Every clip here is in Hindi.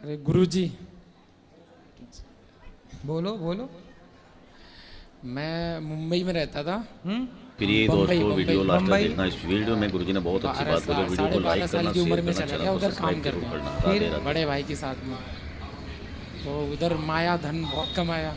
अरे गुरुजी, बोलो बोलो। मैं मुंबई में रहता था। प्रिय बम्बई, दोस्तों, वीडियो लास्ट तक बम्बई। देखना। इस वीडियो में गुरुजी ने बहुत अच्छी बात बोली। वीडियो को लाइक करना, की उम्र शेयर में करना, चला चैनल गया को उधर काम सब्सक्राइब जरूर करने, करना। फिर राधे राधे। बड़े भाई के साथ में। तो उधर माया धन बहुत कमाया,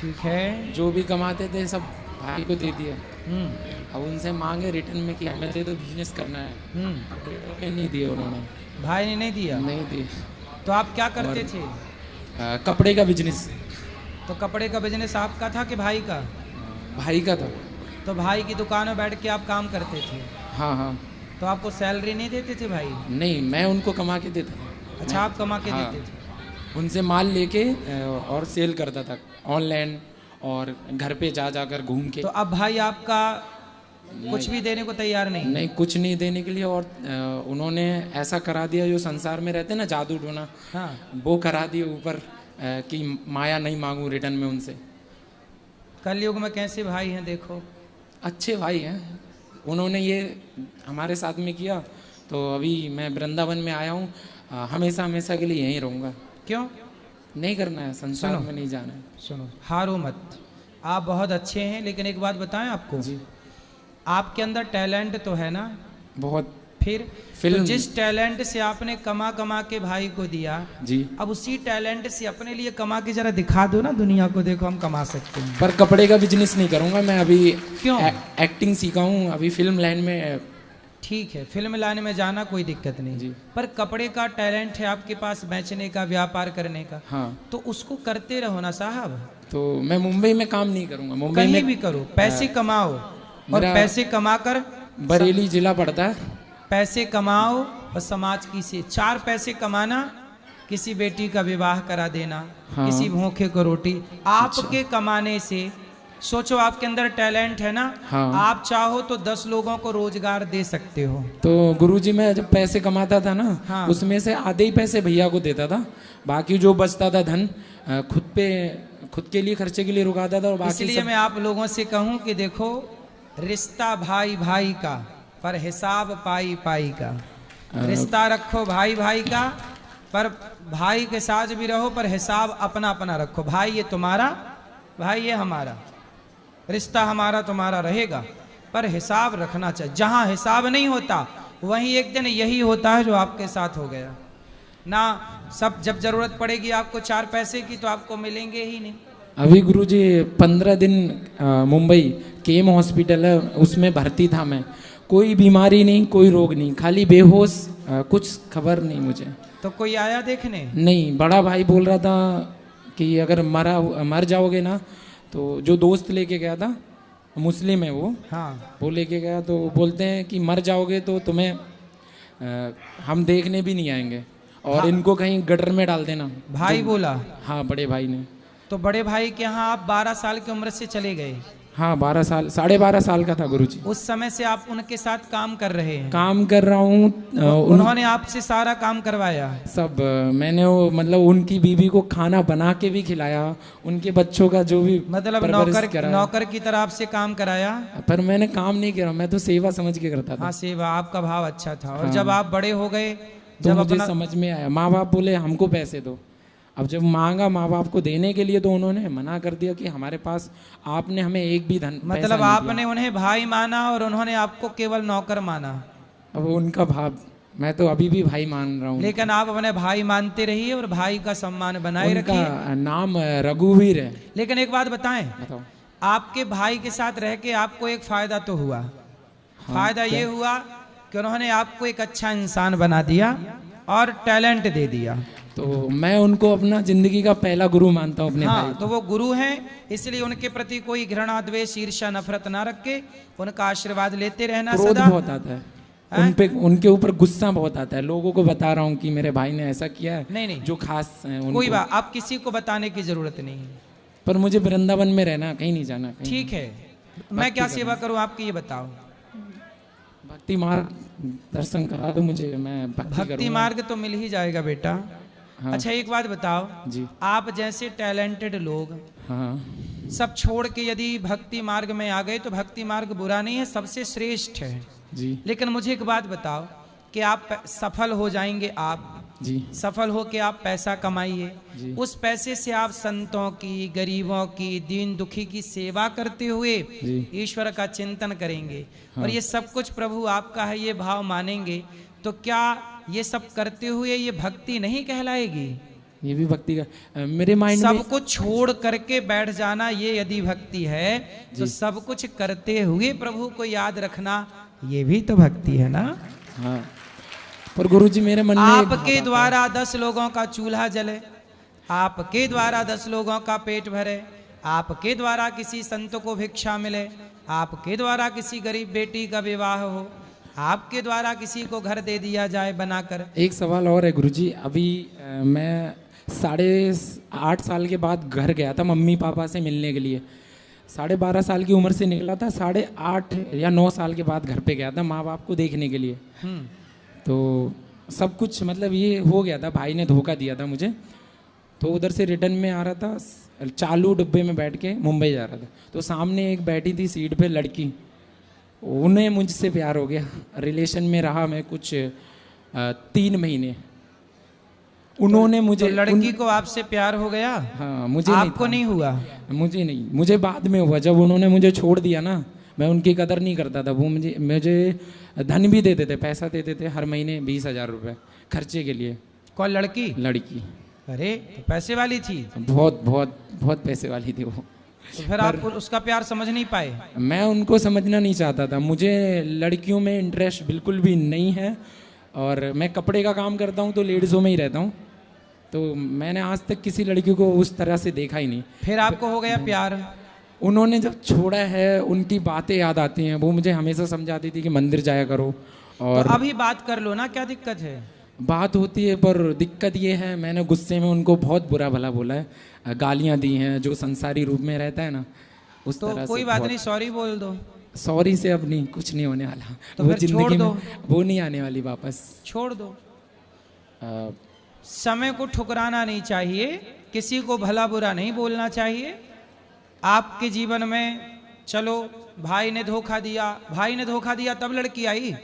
ठीक है। जो भी कमाते थे सब भाई को दे दिया। हम्म अब उनसे मांगे रिटर्न में कि हमें दे दो, बिजनेस करना है। नहीं दिए उन्होंने, भाई ने नहीं दिया? नहीं दिए। तो आप क्या करते और- थे? कपड़े का बिजनेस तो कपड़े का बिजनेस आपका था कि भाई का? भाई का था। तो भाई की दुकान में बैठ के आप काम करते थे? हाँ हाँ। तो आपको सैलरी नहीं देते थे भाई? नहीं, मैं उनको कमा के देता था। अच्छा, आप कमा के हाँ। देते थे। उनसे माल लेके और सेल करता था ऑनलाइन, और घर पे जा जाकर घूम के। तो अब भाई आपका कुछ भी देने को तैयार नहीं? नहीं, कुछ नहीं देने के लिए। और उन्होंने ऐसा करा दिया, जो संसार में रहते ना जादू टोना, हाँ। वो करा दिए ऊपर, कि माया नहीं मांगू रिटर्न में उनसे। कलयुग में कैसे भाई हैं देखो। अच्छे भाई हैं, उन्होंने ये हमारे साथ में किया। तो अभी मैं वृंदावन में आया हूँ, हमेशा हमेशा के लिए यहीं रहूँगा। क्यों? नहीं करना है, संसार सुनो। में नहीं जाना है। सुनो, हारो मत। आप बहुत अच्छे हैं, लेकिन एक बात बताएं आपको। जी। आपके अंदर टैलेंट तो है ना? बहुत। फिर फिल्म। तो जिस टैलेंट से आपने कमा कमा के भाई को दिया, जी। अब उसी टैलेंट से अपने लिए कमा के जरा दिखा दो ना दुनिया को, देखो हम कमा सकते हैं। पर कपड़े का बिजनेस नहीं करूँगा मैं अभी। क्यों? एक्टिंग सीखा हूँ अभी, फिल्म लाइन में। ठीक है, फिल्म लाइन में जाना कोई दिक्कत नहीं जी। पर कपड़े का टैलेंट है आपके पास, बेचने का, व्यापार करने का, हाँ। तो उसको करते रहो ना साहब। तो मैं मुंबई में काम नहीं करूँगा। मुंबई कहीं में भी करो, पैसे कमाओ, और मेरा- पैसे कमाकर बरेली जिला पड़ता है। पैसे कमाओ और समाज की से 4 पैसे कमाना, किसी बेटी का विवाह करा देना, हाँ। किसी भूखे को रोटी। आपके कमाने से सोचो, आपके अंदर टैलेंट है ना, हाँ। आप चाहो तो 10 लोगों को रोजगार दे सकते हो। तो गुरुजी, मैं जब पैसे कमाता था ना, हाँ। उसमें से आधे ही पैसे भैया को देता था। बाकी जो बचता था धन, खुद के लिए खर्चे के लिए रुकाता था। और बाकी इसलिए मैं आप लोगों से कहूं कि देखो, रिश्ता भाई भाई का, पर हिसाब पाई पाई का। रिश्ता रखो भाई भाई का, पर भाई के साथ भी रहो, पर हिसाब अपना अपना रखो। भाई ये तुम्हारा, भाई ये हमारा। रिश्ता हमारा तुम्हारा रहेगा, पर हिसाब रखना चाहिए। जहां हिसाब नहीं होता, वहीं एक दिन यही होता है जो आपके साथ हो गया ना। सब जब जरूरत पड़ेगी आपको 4 पैसे की, तो आपको मिलेंगे ही नहीं। अभी गुरुजी 15 दिन मुंबई केम हॉस्पिटल है, उसमें भर्ती था मैं। कोई बीमारी नहीं, कोई रोग नहीं, खाली बेहोश, कुछ खबर नहीं मुझे। तो कोई आया देखने? नहीं, बड़ा भाई बोल रहा था कि अगर मर जाओगे ना, तो जो दोस्त लेके गया था, मुस्लिम है वो लेके गया। तो बोलते हैं कि मर जाओगे तो तुम्हें हम देखने भी नहीं आएंगे, और हाँ। इनको कहीं गटर में डाल देना। भाई बोला? हाँ, बड़े भाई ने। तो बड़े भाई के यहाँ आप 12 साल की उम्र से चले गए? हाँ, 12 साल, 12.5 साल का था गुरुजी। उस समय से आप उनके साथ काम कर रहे हैं? काम कर रहा हूँ। उन्होंने आपसे सारा काम करवाया? सब मैंने वो, मतलब उनकी बीवी को खाना बना के भी खिलाया, उनके बच्चों का जो भी मतलब परवरिश करा। नौकर की तरह आपसे काम कराया? पर मैंने काम नहीं किया, मैं तो सेवा समझ के करता था। हाँ, सेवा, आपका भाव अच्छा था। और हाँ। जब आप बड़े हो गए, तो जब मुझे अपना समझ में आया, माँ बाप बोले हमको पैसे दो। अब जब मांगा माँ बाप को देने के लिए, तो उन्होंने मना कर दिया कि हमारे पास, आपने हमें एक भी धन पैसा मतलब नहीं आपने दिया। उन्हें भाई माना और उन्होंने आपको केवल नौकर माना? अब उनका भाव, मैं तो अभी भी भाई मान रहा हूँ। लेकिन आप अपने भाई मानते रहिए और भाई का सम्मान बनाए रखिए। उनका नाम रघुवीर है। लेकिन एक बात बताएं, बताओ। आपके भाई के साथ रह के आपको एक फायदा तो हुआ। फायदा ये हुआ कि उन्होंने आपको एक अच्छा इंसान बना दिया और टैलेंट दे दिया। तो मैं उनको अपना जिंदगी का पहला गुरु मानता हूँ, अपने भाई हाँ, को। तो वो गुरु हैं, इसलिए उनके प्रति कोई घृणा, द्वेष, ईर्ष्या, नफरत ना रख के उनका आशीर्वाद लेते रहना क्रोध सदा। बहुत आता है उनके ऊपर गुस्सा बहुत आता है। लोगों को बता रहा हूँ कि मेरे भाई ने ऐसा किया है। नहीं, जो खास है उनको। कोई बात, आप किसी को बताने की जरूरत नहीं है। पर मुझे वृंदावन में रहना, कहीं नहीं जाना। कहीं ठीक है, मैं क्या सेवा करूं आपकी, ये बताओ। भक्ति मार्ग दर्शन करा दो मुझे, मैं भक्ति भक्ति करूंगा। मार्ग तो मिल ही जाएगा बेटा। हाँ। अच्छा, एक बात बताओ जी। आप जैसे टैलेंटेड लोग हाँ। सब छोड़ के यदि भक्ति मार्ग में आ गए, तो भक्ति मार्ग बुरा नहीं है, सबसे श्रेष्ठ है। जी। लेकिन मुझे एक बात बताओ कि आप सफल हो जाएंगे, आप जी सफल हो के आप पैसा कमाइए, जी। उस पैसे से आप संतों की, गरीबों की, दीन दुखी की सेवा करते हुए जी। ईश्वर का चिंतन करेंगे हाँ। और ये सब कुछ प्रभु आपका है, ये भाव मानेंगे, तो क्या ये सब करते हुए ये भक्ति नहीं कहलाएगी? ये भी भक्ति का मेरे माइंड में सब कुछ छोड़ करके बैठ जाना, ये यदि भक्ति है तो सब कुछ करते हुए प्रभु को याद रखना, ये भी तो भक्ति है ना। हाँ, पर गुरुजी मेरे मन में आपके द्वारा 10 लोगों का चूल्हा जले, आपके द्वारा 10 लोगों का पेट भरे, आपके द्वारा किसी संत को भिक्षा मिले, आपके द्वारा किसी गरीब बेटी का विवाह हो, आपके द्वारा किसी को घर दे दिया जाए बनाकर। एक सवाल और है गुरुजी, अभी मैं 8.5 साल के बाद घर गया था मम्मी पापा से मिलने के लिए। 12.5 साल की उम्र से निकला था, 8.5 या 9 साल के बाद घर पे गया था माँ बाप को देखने के लिए। तो सब कुछ मतलब ये हो गया था, भाई ने धोखा दिया था मुझे। तो उधर से रिटर्न में आ रहा था, चालू डिब्बे में बैठ के मुंबई जा रहा था, तो सामने एक बैठी थी सीट पे लड़की, उन्हें मुझसे प्यार हो गया। रिलेशन में रहा मैं कुछ 3 महीने। उन्होंने मुझे तो लड़की को आपसे प्यार हो गया? हाँ, मुझे आपको नहीं हुआ? मुझे नहीं, मुझे बाद में हुआ। जब उन्होंने मुझे छोड़ दिया ना, मैं उनकी कदर नहीं करता था। वो मुझे धन भी देते थे, पैसा देते थे हर महीने 20,000 रुपये खर्चे के लिए। कौन लड़की? लड़की। अरे तो पैसे वाली थी? बहुत बहुत बहुत पैसे वाली थी वो। तो फिर आप उसका प्यार समझ नहीं पाए? मैं उनको समझना नहीं चाहता था। मुझे लड़कियों में इंटरेस्ट बिल्कुल भी नहीं है, और मैं कपड़े का काम करता हूँ तो लेडीज़ों में ही रहता हूँ। तो मैंने आज तक किसी लड़की को उस तरह से देखा ही नहीं। फिर आपको हो गया प्यार? उन्होंने जब छोड़ा है, उनकी बातें याद आती हैं। वो मुझे हमेशा समझाती थी कि मंदिर जाया करो। और तो अभी बात कर लो ना, क्या दिक्कत है? बात होती है, पर दिक्कत ये है मैंने गुस्से में उनको बहुत बुरा भला बोला है, गालियाँ दी हैं। जो संसारी रूप में रहता है ना, उस तो तरह कोई से बात नहीं, सॉरी बोल दो। सॉरी से अब नहीं, कुछ नहीं होने वाला। तो वो फिर छोड़ जिंदगी दो। में वो नहीं आने वाली वापस। छोड़ दो। आ, समय को ठुकराना नहीं चाहिए, किसी को भला बुरा नहीं बोलना चाहिए। आपके जीवन में चलो भाई ने धोखा दिया तब लड़की आई।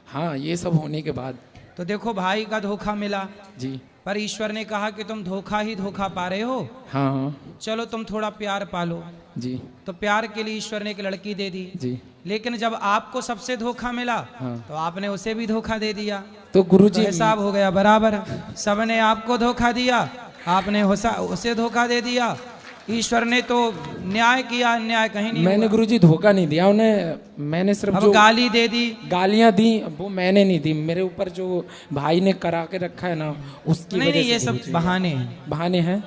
हाँ, ये सब होने के बाद तो देखो भाई का धोखा मिला जी। पर ईश्वर ने कहा कि तुम धोखा ही धोखा पा रहे हो, हाँ हाँ चलो तुम थोड़ा प्यार पालो। जी तो प्यार के लिए ईश्वर ने एक लड़की दे दी। जी। लेकिन जब आपको सबसे धोखा मिला हाँ। तो आपने उसे भी धोखा दे दिया। तो गुरुजी तो हिसाब हो गया बराबर। सबने आपको धोखा दिया, आपने उसे धोखा दे दिया। ईश्वर ने तो न्याय किया, अन्याय कहीं नहीं मैंने हुआ। गुरुजी धोखा नहीं दिया उन्हें, मैंने सिर्फ अब जो गाली दे दी। गालियां दी वो मैंने नहीं दी, मेरे ऊपर जो भाई ने करा के रखा है ना, उसकी नहीं वजह नहीं, से ये सब गुरुजी। बहाने हैं। बहाने हैं।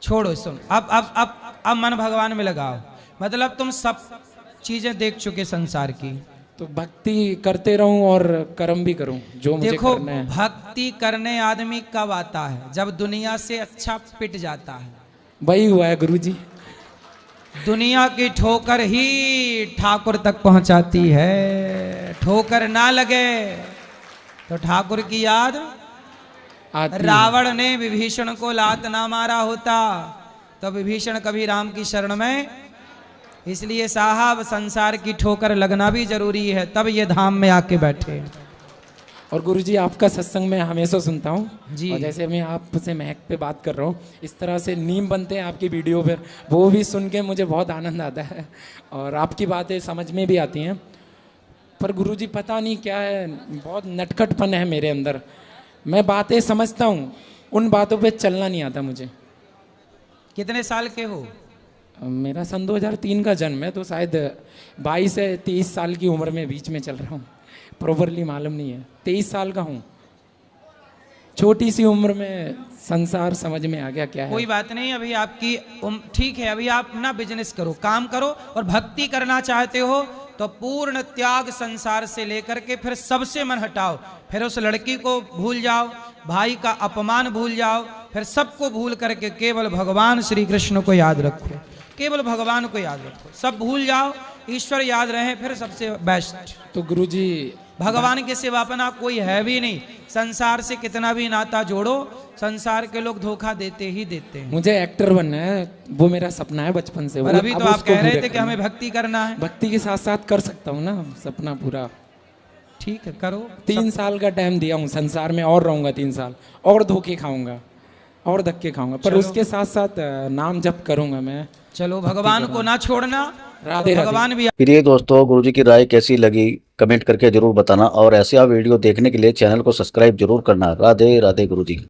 छोड़ो, सुन, अब मन भगवान में लगाओ। मतलब तुम सब चीजें देख चुके संसार की, तो भक्ति करते रहूं और कर्म भी करूं जो मुझे देखो करना है। भक्ति करने आदमी कब आता है? जब दुनिया से अच्छा पिट जाता है। वही हुआ है गुरुजी। दुनिया की ठोकर ही ठाकुर तक पहुंचाती है। ठोकर ना लगे तो ठाकुर की याद आती है। रावण ने विभीषण को लात ना मारा होता तो विभीषण कभी राम की शरण में। इसलिए साहब संसार की ठोकर लगना भी जरूरी है, तब ये धाम में आके बैठे। और गुरुजी आपका सत्संग मैं हमेशा सुनता हूँ जी। और जैसे मैं आपसे महक पे बात कर रहा हूँ, इस तरह से नीम बनते हैं आपकी वीडियो पर, वो भी सुन के मुझे बहुत आनंद आता है और आपकी बातें समझ में भी आती हैं। पर गुरुजी पता नहीं क्या है, बहुत नटखटपन है मेरे अंदर। मैं बातें समझता हूँ, उन बातों पे चलना नहीं आता मुझे। कितने साल के हो? मेरा सन 2003 का जन्म है, तो शायद 22 से 23 साल की उम्र में बीच में चल रहा हूँ, प्रॉपरली मालूम नहीं है। 23 साल का हूँ। छोटी सी उम्र में संसार समझ में आ गया क्या है। कोई बात नहीं, अभी आपकी ठीक है। अभी आप ना बिजनेस करो, काम करो, और भक्ति करना चाहते हो तो पूर्ण त्याग संसार से लेकर के फिर सबसे मन हटाओ। फिर उस लड़की को भूल जाओ, भाई का अपमान भूल जाओ, फिर सबको भूल करके केवल भगवान श्री कृष्ण को याद रखो। केवल भगवान को याद रखो, सब भूल जाओ, ईश्वर याद रहे, फिर सबसे बेस्ट। तो गुरुजी भगवान के सिवा अपना कोई है भी नहीं। संसार से कितना भी नाता जोड़ो, संसार के लोग धोखा देते ही देते हैं। मुझे एक्टर बनना है, वो मेरा सपना है बचपन से। पर अभी तो आप कह रहे थे कि हमें भक्ति करना है। भक्ति के साथ साथ कर सकता हूँ ना सपना पूरा। ठीक है करो। 3 साल का टाइम दिया हूँ, संसार में और रहूंगा 3 साल, और धोखे खाऊंगा और धक्के खाऊंगा, पर उसके साथ साथ नाम जप करूंगा मैं। चलो भगवान को ना छोड़ना, राधे राधे। भगवान भी। प्रिय दोस्तों, गुरुजी की राय कैसी लगी कमेंट करके जरूर बताना, और ऐसे आप वीडियो देखने के लिए चैनल को सब्सक्राइब जरूर करना। राधे राधे गुरुजी।